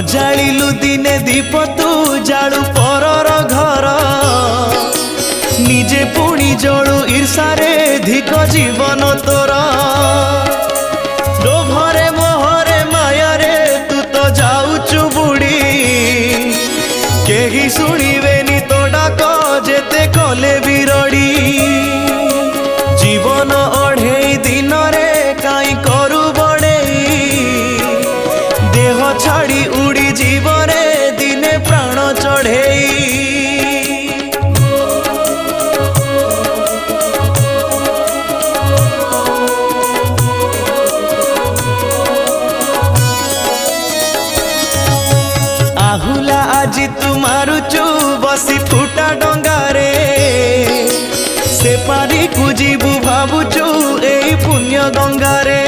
जाळिलु दिने दीप तू जाळु परर घर निजे पुणी जळु ईर्षारे धिक जीवन तोर लोभरे मोहरे मायारे तू तो जाऊचु बुड़ी केही शुणिबेनी तो डाक जेते कले बिरड़ी जीवन अढ़ेई दिन रे काई करू देह छाड़ी उड़ी जीवरे दिने प्राण चढ़ेई आहुला आजी तू मारुचु बसी फुटा डंगारे से पारी को जीवु भावुचु एई पुण्य गंगारे